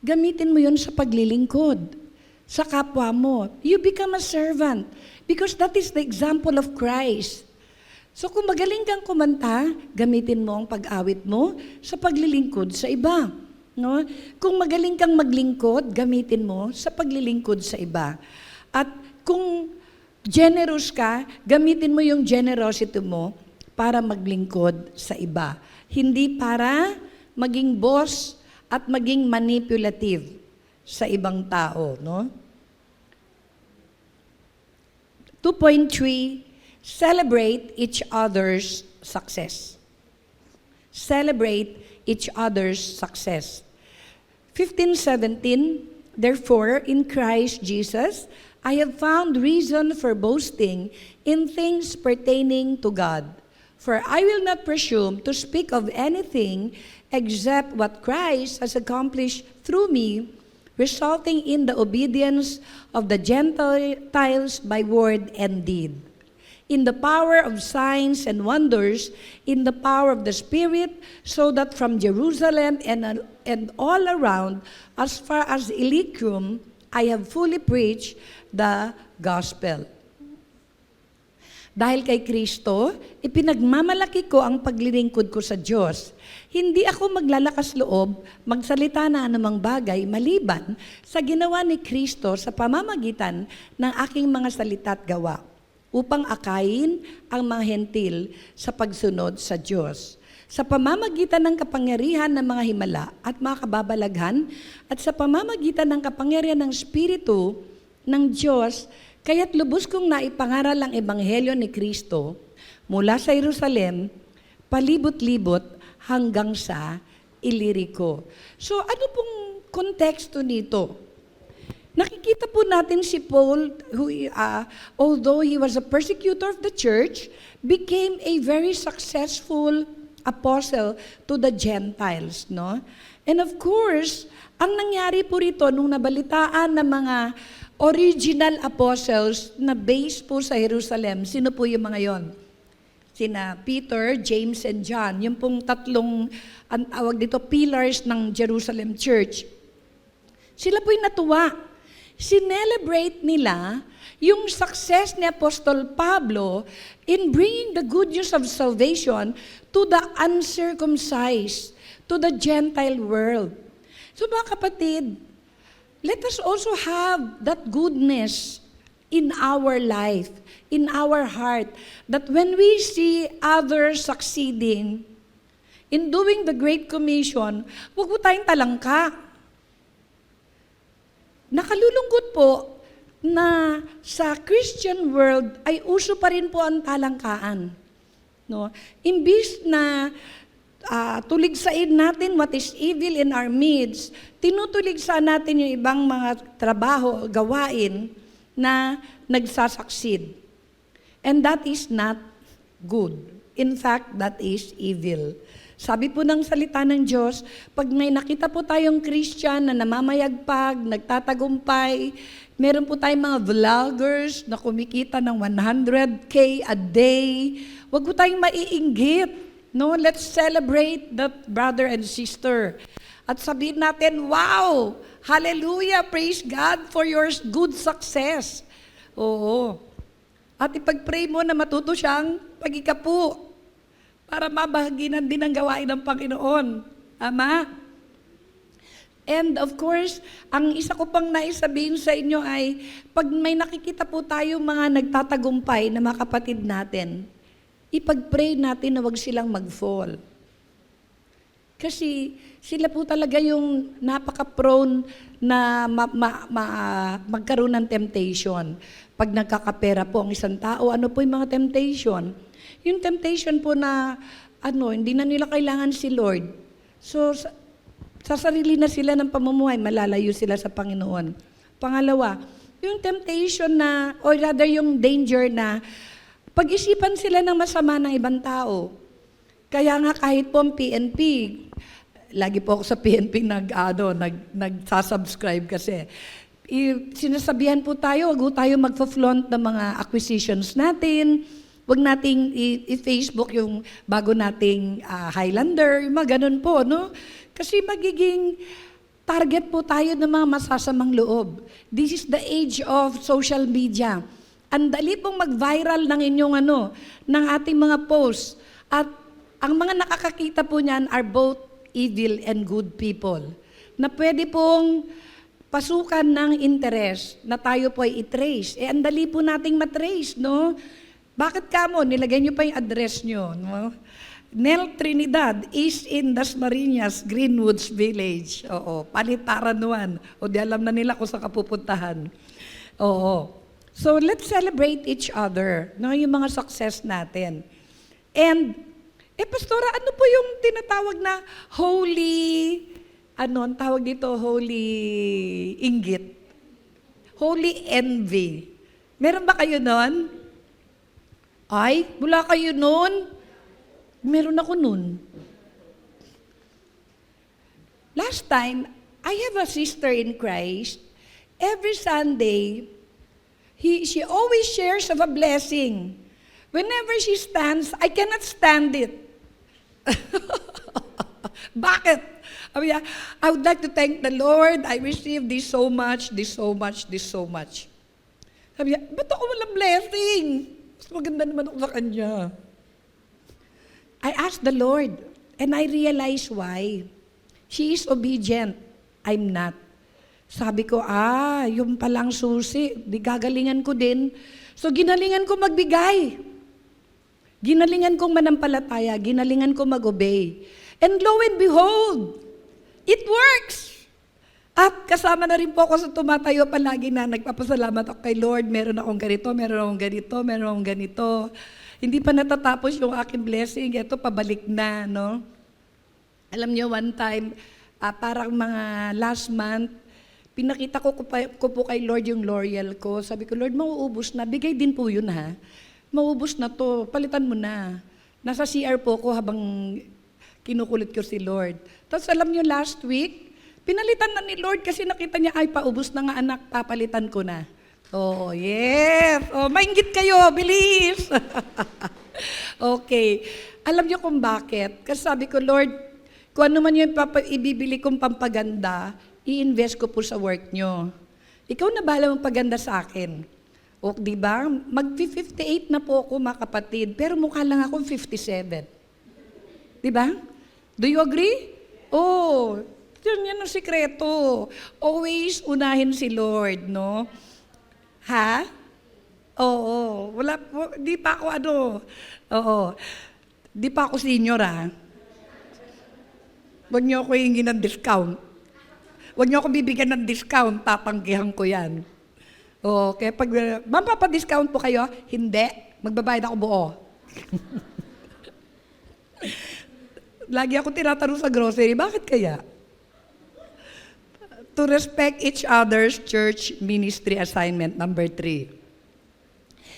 gamitin mo yun sa paglilingkod, sa kapwa mo. You become a servant because that is the example of Christ. So kung magaling kang kumanta, gamitin mo ang pag-awit mo sa paglilingkod sa iba. No? Kung magaling kang maglingkod, gamitin mo sa paglilingkod sa iba. At kung generous ka, gamitin mo yung generosity mo para maglingkod sa iba. Hindi para maging boss at maging manipulative sa ibang tao, no? 2.3, celebrate each other's success. Celebrate each other's success. 15:17, therefore, in Christ Jesus, I have found reason for boasting in things pertaining to God. For I will not presume to speak of anything except what Christ has accomplished through me, resulting in the obedience of the Gentiles by word and deed, in the power of signs and wonders, in the power of the Spirit, so that from Jerusalem and all around, as far as Illyricum, I have fully preached the gospel. Dahil kay Kristo, ipinagmamalaki ko ang paglilingkod ko sa Diyos. Hindi ako maglalakas loob, magsalita na anumang bagay maliban sa ginawa ni Kristo sa pamamagitan ng aking mga salita at gawa, upang akayin ang mga hentil sa pagsunod sa Diyos. Sa pamamagitan ng kapangyarihan ng mga himala at mga kababalaghan, at sa pamamagitan ng kapangyarihan ng Espiritu ng Diyos, kaya't lubos kong naipangaral ang Ebanghelyo ni Kristo mula sa Jerusalem, palibot-libot hanggang sa Illyricum. So ano pong konteksto nito? Nakikita po natin si Paul, who, although he was a persecutor of the church, became a very successful apostle to the Gentiles, no? And of course, ang nangyari po rito nung nabalitaan ng mga original apostles na based po sa Jerusalem, sino po yung mga yon? Sina Peter, James, and John. Yung pong tatlong, ang awag dito, pillars ng Jerusalem Church. Sila po'y natuwa. Sinelebrate nila yung success ni Apostol Pablo in bringing the good news of salvation to the uncircumcised, to the Gentile world. So mga kapatid, let us also have that goodness in our life, in our heart, that when we see others succeeding in doing the Great Commission, huwag po tayong talangka. Nakalulungkot po na sa Christian world ay uso pa rin po ang talangkaan. No? Imbis na tuligsain natin what is evil in our midst, tinutuligsa natin yung ibang mga trabaho, gawain na nagsasucceed. And that is not good. In fact, that is evil. Sabi po ng salita ng Diyos, pag may nakita po tayong Christian na namamayagpag, nagtatagumpay, meron po tayong mga vloggers na kumikita ng 100K a day, wag po tayong maiinggit. No, let's celebrate that brother and sister. At sabihin natin, wow, hallelujah, praise God for your good success. Oo. At ipag-pray mo na matuto siyang pag-ikapu para mabahaginan din ang gawain ng Panginoon. Ama? And of course, ang isa ko pang naisabihin sa inyo ay, pag may nakikita po tayo mga nagtatagumpay na mga kapatid natin, ipag-pray natin na wag silang mag-fall. Kasi sila po talaga yung napaka-prone na magkaroon ng temptation. Pag nagkakapera po ang isang tao, ano po yung mga temptation? Yung temptation po na hindi na nila kailangan si Lord. So, sa sarili na sila ng pamumuhay, malalayo sila sa Panginoon. Pangalawa, yung temptation na, or rather yung danger na, pag-isipan sila ng masama ng ibang tao. Kaya nga kahit po ang PNP, lagi po ako sa PNP nagsasubscribe kasi, sinasabihan po tayo, wag po tayo magpa-flaunt ng mga acquisitions natin, wag nating i-Facebook yung bago nating Highlander, yung mga ganun po, no? Kasi magiging target po tayo ng mga masasamang loob. This is the age of social media. Ang dali pong mag-viral ng inyong ng ating mga posts. At ang mga nakakakita po niyan are both evil and good people. na pwede pong pasukan ng interest na tayo po ay i-trace. Ang dali po nating matrace, no? Bakit kamo? Nilagay nyo pa yung address nyo, no? Nel Trinidad, East in Dasmariñas, Greenwoods Village. Oo, Palitaran 1. O di alam na nila kung saan ka pupuntahan. Oo. So let's celebrate each other, no? Yung mga success natin. And, Pastora, ano po yung tinatawag na holy, ang tawag dito, holy inggit? Holy envy. Meron ba kayo nun? Ay, wala kayo nun? Meron ako nun. Last time, I have a sister in Christ. Every Sunday, she always shares of a blessing. Whenever she stands, I cannot stand it. Bakit? Sabi niya, I would like to thank the Lord. I received this so much, this so much, this so much. Sabi niya, ba't ako walang blessing? Mas maganda naman ako sa kanya. I asked the Lord, and I realized why. She is obedient. I'm not. Sabi ko, yung palang susi, di gagalingan ko din. So ginalingan ko magbigay. Ginalingan kong manampalataya, ginalingan ko mag-obey. And lo and behold, it works. At kasama na rin po ako sa tumatayo palagi na nagpapasalamat ako kay Lord, meron akong ganito, meron akong ganito, meron akong ganito. Hindi pa natatapos yung aking blessing, ito pabalik na, no? Alam niyo, one time, parang mga last month, pinakita ko po kay Lord yung L'Oreal ko. Sabi ko, Lord, mauubos na. Bigay din po yun, ha? Mauubos na to. Palitan mo na. Nasa CR po ko habang kinukulit ko si Lord. Tapos alam niyo, last week, pinalitan na ni Lord kasi nakita niya, ay, paubos na nga anak, papalitan ko na. Oh, yes. Oh, mainggit kayo, bilis. Okay. Alam niyo kung bakit? Kasi sabi ko, Lord, kung ano man yung ibibili kong pampaganda, i-invest ko po sa work nyo. Ikaw na bahala magpaganda sa akin. O, di ba? Mag-58 na po ako, mga kapatid, pero mukha lang akong 57. Di ba? Do you agree? Oh, yan ang sikreto. Always unahin si Lord, no? Ha? Oo. Wala po, di pa ako Oo. Di pa ako senior, ha? Huwag niyo ako hingin ng discount. Huwag niyo ako bibigyan ng discount, tatanggihan ko yan. Okay, pag, ma'am, papadiscount po kayo? Hindi. Magbabayad ako buo. Lagi ako tinatanong sa grocery, bakit kaya? To respect each other's church ministry assignment, number 3.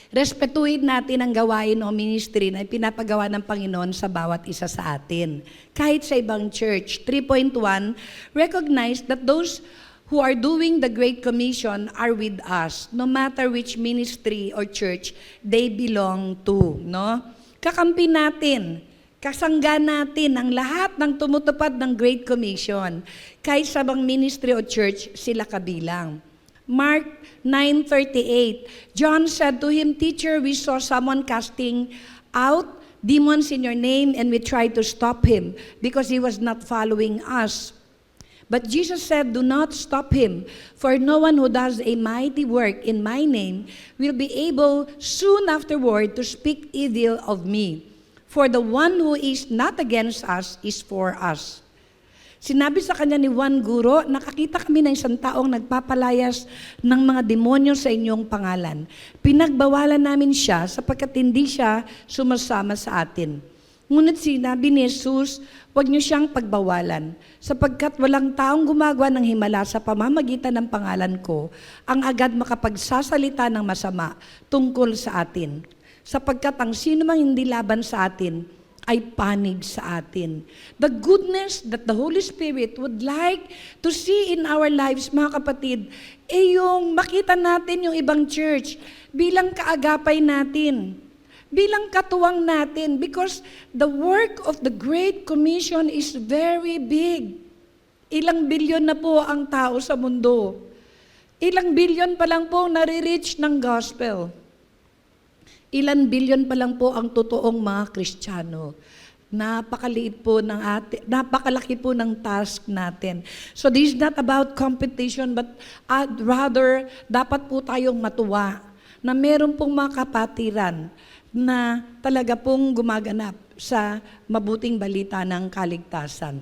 Respetuhin natin ang gawain o ministry na pinapagawa ng Panginoon sa bawat isa sa atin. Kahit sa ibang church. 3.1, recognize that those who are doing the Great Commission are with us, no matter which ministry or church they belong to. No? Kakampi natin, kasangga natin ang lahat ng tumutupad ng Great Commission. Kahit sa bang ministry o church, sila kabilang. Mark 9:38, John said to him, Teacher, we saw someone casting out demons in your name and we tried to stop him because he was not following us. But Jesus said, do not stop him, for no one who does a mighty work in my name will be able soon afterward to speak evil of me. For the one who is not against us is for us. Sinabi sa kanya ni Juan Guro, nakakita kami ng isang taong nagpapalayas ng mga demonyo sa inyong pangalan. Pinagbawalan namin siya sapagkat hindi siya sumasama sa atin. Ngunit sinabi ni Jesus, huwag niyo siyang pagbawalan, sapagkat walang taong gumagawa ng himala sa pamamagitan ng pangalan ko, ang agad makapagsasalita ng masama tungkol sa atin. Sapagkat ang sino mang hindi laban sa atin, ay panig sa atin. The goodness that the Holy Spirit would like to see in our lives, mga kapatid, yung makita natin yung ibang church bilang kaagapay natin, bilang katuwang natin, because the work of the Great Commission is very big. Ilang bilyon na po ang tao sa mundo. Ilang bilyon pa lang po nare-reach ng gospel. Ilan bilyon pa lang po ang totoong mga Kristiyano. napakalaki po ng task natin. So this is not about competition, but rather, dapat po tayong matuwa na meron pong mga kapatiran na talaga pong gumaganap sa mabuting balita ng kaligtasan.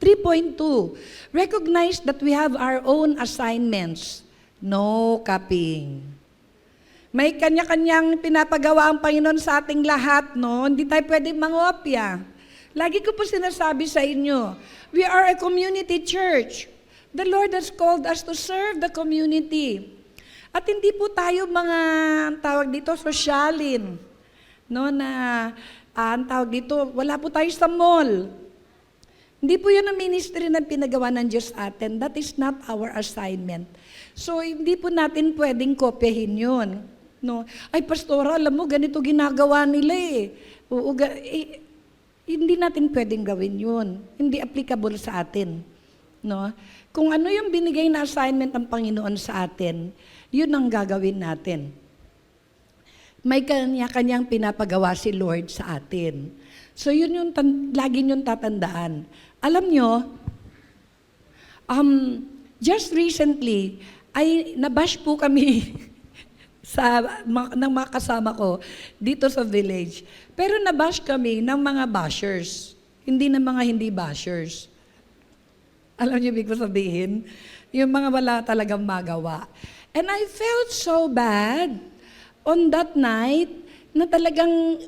3.2, recognize that we have our own assignments. No copying. May kanya-kanyang pinapagawa ang Panginoon sa ating lahat, no? Hindi tayo pwedeng mangopya. Lagi ko po sinasabi sa inyo, we are a community church. The Lord has called us to serve the community. At hindi po tayo mga, tawag dito, sosyalin. No, ang tawag dito, wala po tayo sa mall. Hindi po yun ang ministry na pinagawa ng Diyos atin. That is not our assignment. So, hindi po natin pwedeng kopyahin yun. No? Ay, pastora, alam mo, ganito ginagawa nila eh. Hindi natin pwedeng gawin yun. Hindi applicable sa atin. No? Kung ano yung binigay na assignment ng Panginoon sa atin, yun ang gagawin natin. May kanya-kanyang pinapagawa si Lord sa atin. So yun yung lagi niyong tatandaan. Alam nyo, just recently, ay nabash po kami ng mga kasama ko dito sa village. Pero nabash kami ng mga bashers, hindi ng mga hindi bashers. Alam niyo ibig ko sabihin? Yung mga wala talagang magawa. And I felt so bad on that night na talagang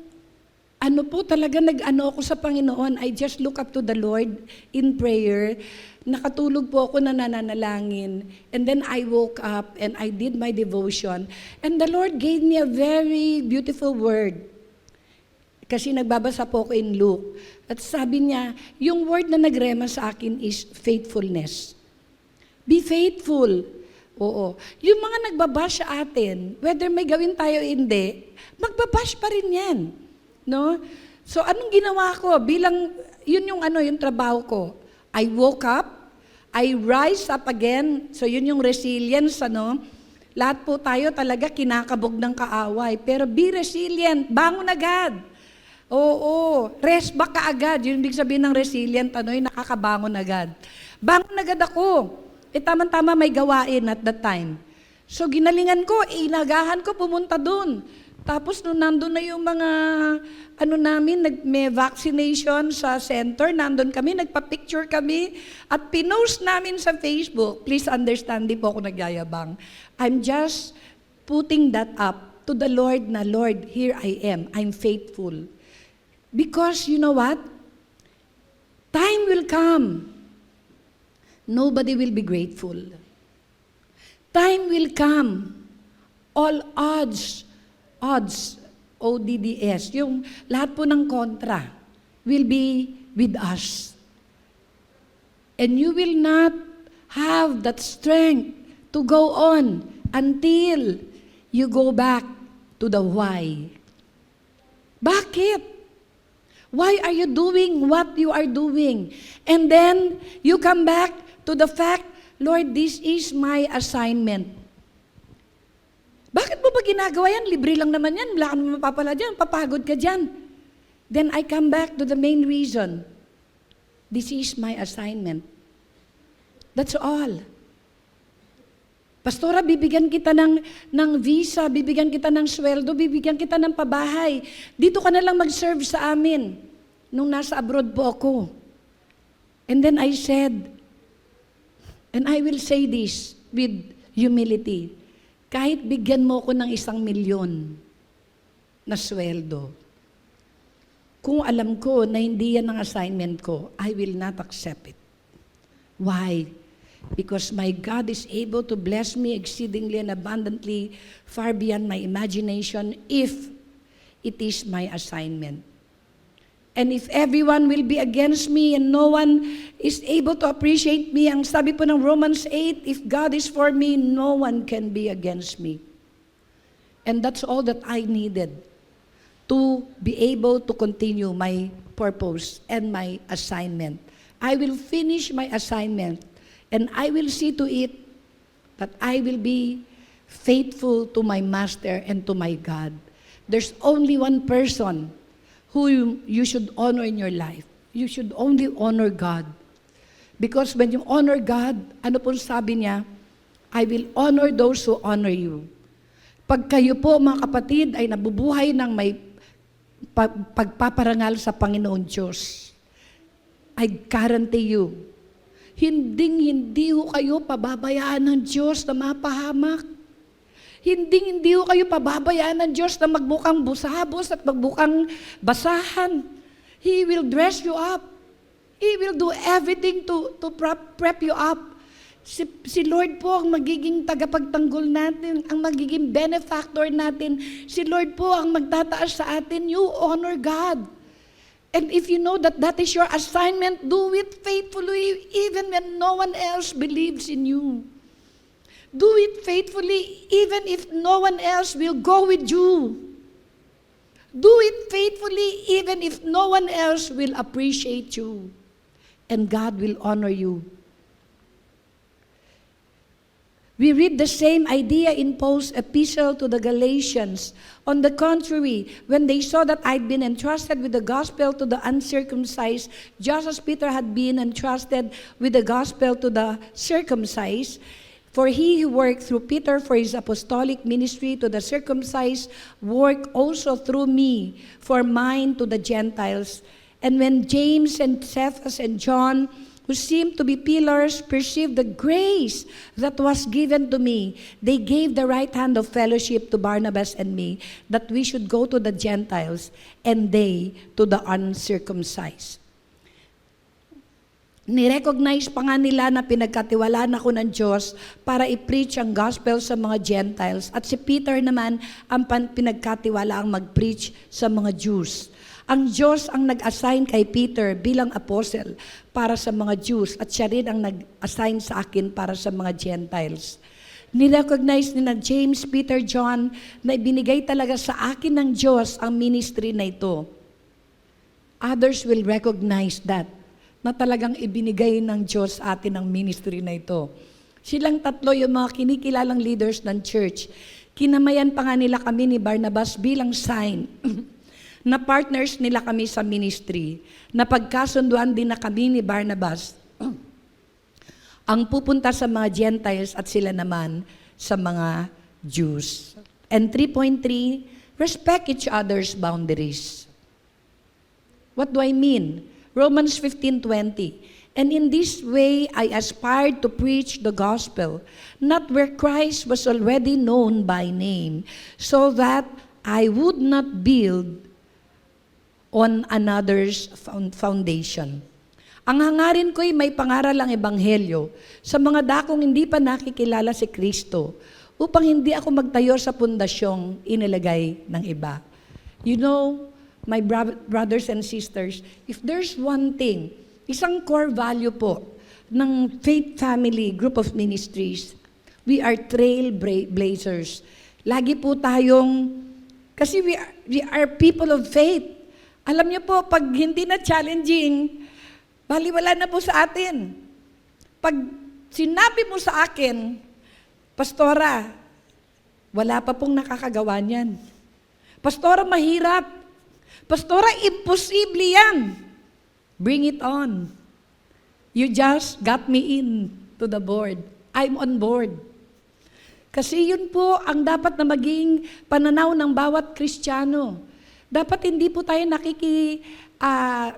nag-ano ako sa Panginoon. I just look up to the Lord in prayer. Nakatulog po ako na nananalangin. And then I woke up and I did my devotion. And the Lord gave me a very beautiful word. Kasi nagbabasa po ako in Luke. At sabi niya, yung word na nagrema sa akin is faithfulness. Be faithful. Oo. Yung mga nagbabash sa atin, whether may gawin tayo o hindi, magbabash pa rin yan. No? So, anong ginawa ko? Yun yung trabaho ko. I woke up, I rise up again. So, yun yung resilience, Lahat po tayo talaga kinakabog ng kaaway. Pero be resilient, bangon agad. Oo, rest back ka agad. Yun ibig sabihin ng resilient, yung nakakabangon agad. Bangon agad ako. Tama-tama may gawain at that time. So, ginalingan ko, inagahan ko, pumunta dun. Tapos nung nandun na yung mga, may vaccination sa center, nandun kami, nagpa-picture kami, at pinost namin sa Facebook. Please understand, di po ako nagyayabang. I'm just putting that up to the Lord na, Lord, here I am. I'm faithful. Because you know what? Time will come. Nobody will be grateful. Time will come. All odds, ODDS, yung lahat po ng kontra will be with us. And you will not have that strength to go on until you go back to the why. Bakit? Why are you doing what you are doing? And then you come back to the fact, Lord, this is my assignment. Bakit mo ba ginagawa yan? Libre lang naman yan. Wala ka naman mapapala dyan. Papagod ka dyan. Then I come back to the main reason. This is my assignment. That's all. Pastora, bibigyan kita ng visa, bibigyan kita ng sweldo, bibigyan kita ng pabahay. Dito ka na lang mag-serve sa amin nung nasa abroad po ako. And then I said, and I will say this with humility, kahit bigyan mo ko ng 1,000,000 na sweldo, kung alam ko na hindi yan ang assignment ko, I will not accept it. Why? Because my God is able to bless me exceedingly and abundantly, far beyond my imagination, if it is my assignment. And if everyone will be against me and no one is able to appreciate me, ang sabi po ng Romans 8, if God is for me, no one can be against me. And that's all that I needed to be able to continue my purpose and my assignment. I will finish my assignment and I will see to it that I will be faithful to my Master and to my God. There's only one person who you should honor in your life. You should only honor God. Because when you honor God, ano po sabi niya? I will honor those who honor you. Pag kayo po, mga kapatid, ay nabubuhay ng may pagpaparangal sa Panginoon Diyos, I guarantee you, hindi ho kayo pababayaan ng Diyos na mapahamak. Hindi ho kayo pababayaan ng Diyos na magbukang busabos at magbukang basahan. He will dress you up. He will do everything to prep you up. Si Lord po ang magiging tagapagtanggol natin, ang magiging benefactor natin. Si Lord po ang magtataas sa atin. You honor God. And if you know that that is your assignment, do it faithfully even when no one else believes in you. Do it faithfully even if no one else will go with you. Do it faithfully even if no one else will appreciate you. And God will honor you. We read the same idea in Paul's epistle to the Galatians. On the contrary, when they saw that I'd been entrusted with the gospel to the uncircumcised, just as Peter had been entrusted with the gospel to the circumcised, for he who worked through Peter for his apostolic ministry to the circumcised, worked also through me for mine to the Gentiles. And when James and Cephas and John, who seemed to be pillars, perceived the grace that was given to me, they gave the right hand of fellowship to Barnabas and me, that we should go to the Gentiles, and they to the uncircumcised. Nirecognize pa nga nila na pinagkatiwalaan ako ng Diyos para i-preach ang gospel sa mga Gentiles, at si Peter naman ang pinagkatiwalaang mag-preach sa mga Jews. Ang Diyos ang nag-assign kay Peter bilang apostle para sa mga Jews, at siya rin ang nag-assign sa akin para sa mga Gentiles. Nirecognize ni na James, Peter, John na ibinigay talaga sa akin ng Diyos ang ministry na ito. Others will recognize that, na talagang ibinigay ng Diyos atin ang ministry na ito. Silang tatlo yung mga kinikilalang leaders ng church. Kinamayan pa nga nila kami ni Barnabas bilang sign na partners nila kami sa ministry, na pagkasunduan din na kami ni Barnabas ang pupunta sa mga Gentiles at sila naman sa mga Jews. And 3.3, respect each other's boundaries. What do I mean? Romans 15:20, and in this way I aspired to preach the gospel, not where Christ was already known by name, so that I would not build on another's foundation. Ang hangarin ko'y may pangaral ang ebanghelyo sa mga dakong hindi pa nakikilala si Kristo, upang hindi ako magtayo sa pundasyong inilagay ng iba. You know, my brothers and sisters, if there's one thing, isang core value po ng Faith Family Group of Ministries, we are trailblazers. Lagi po tayong, kasi we are people of faith. Alam niyo po, pag hindi na challenging, baliwala na po sa atin. Pag sinabi mo sa akin, Pastora, wala pa pong nakakagawa niyan. Pastora, mahirap. Pastora, imposible yan. Bring it on. You just got me in to the board. I'm on board. Kasi yun po ang dapat na maging pananaw ng bawat Kristiyano. Dapat hindi po tayo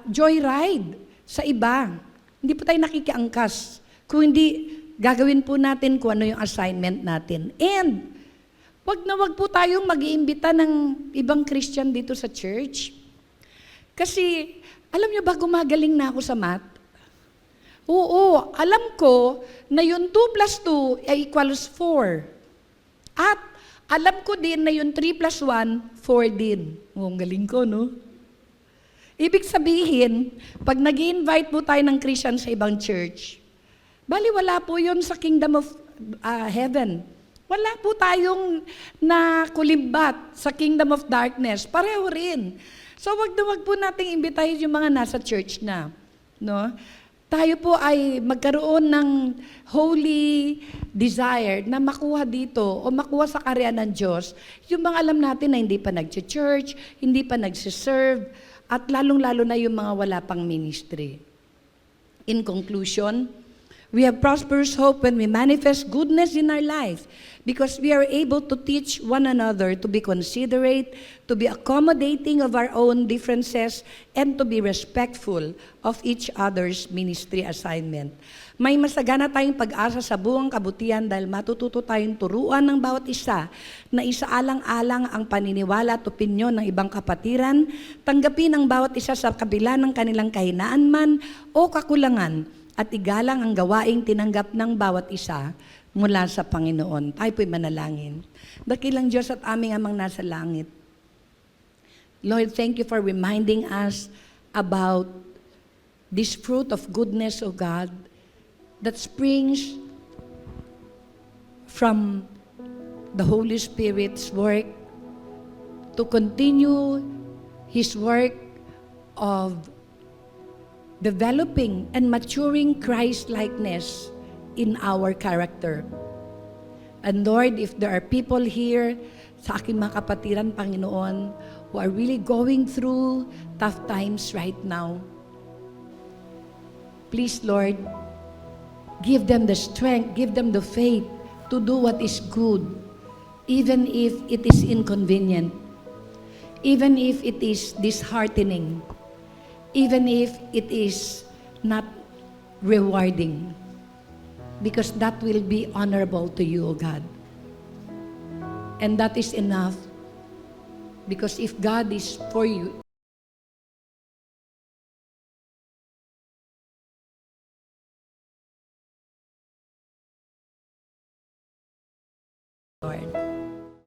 joyride sa iba. Hindi po tayo nakikiangkas. Kung hindi, gagawin po natin kung ano yung assignment natin. And, wag po tayong mag-iimbita ng ibang Christian dito sa church. Kasi, alam niyo ba, gumagaling na ako sa math? Oo, alam ko na yung 2 plus 2 ay equals 4. At, alam ko din na yung 3 plus 1, 4 din. Oh, ang galing ko, no? Ibig sabihin, pag nag-invite po tayo ng Christian sa ibang church, wala po yun sa kingdom of heaven. Wala po tayong nakulimbat sa kingdom of darkness. Pareho rin. So, wag po nating imbitahin yung mga nasa church na. No? Tayo po ay magkaroon ng holy desire na makuha dito o makuha sa karya ng Diyos yung mga alam natin na hindi pa nag-church, hindi pa nagsiserve, at lalong-lalo na yung mga wala pang ministry. In conclusion, we have prosperous hope when we manifest goodness in our life because we are able to teach one another to be considerate, to be accommodating of our own differences, and to be respectful of each other's ministry assignment. May masagana tayong pag-asa sa buong kabutihan dahil matututo tayong turuan ng bawat isa na isaalang-alang ang paniniwala at opinyon ng ibang kapatiran, tanggapin ang bawat isa sa kabila ng kanilang kahinaan man o kakulangan, at igalang ang gawaing tinanggap ng bawat isa mula sa Panginoon. Tayo po'y manalangin. Dakilang Diyos at aming amang nasa langit. Lord, thank you for reminding us about this fruit of goodness, O God, that springs from the Holy Spirit's work to continue His work of developing and maturing Christ-likeness in our character. And Lord, if there are people here sa aking mga kapatiran, Panginoon, who are really going through tough times right now, please, Lord, give them the strength, give them the faith to do what is good, even if it is inconvenient, even if it is disheartening, even if it is not rewarding, because that will be honorable to you, O God. And that is enough, because if God is for you, Lord.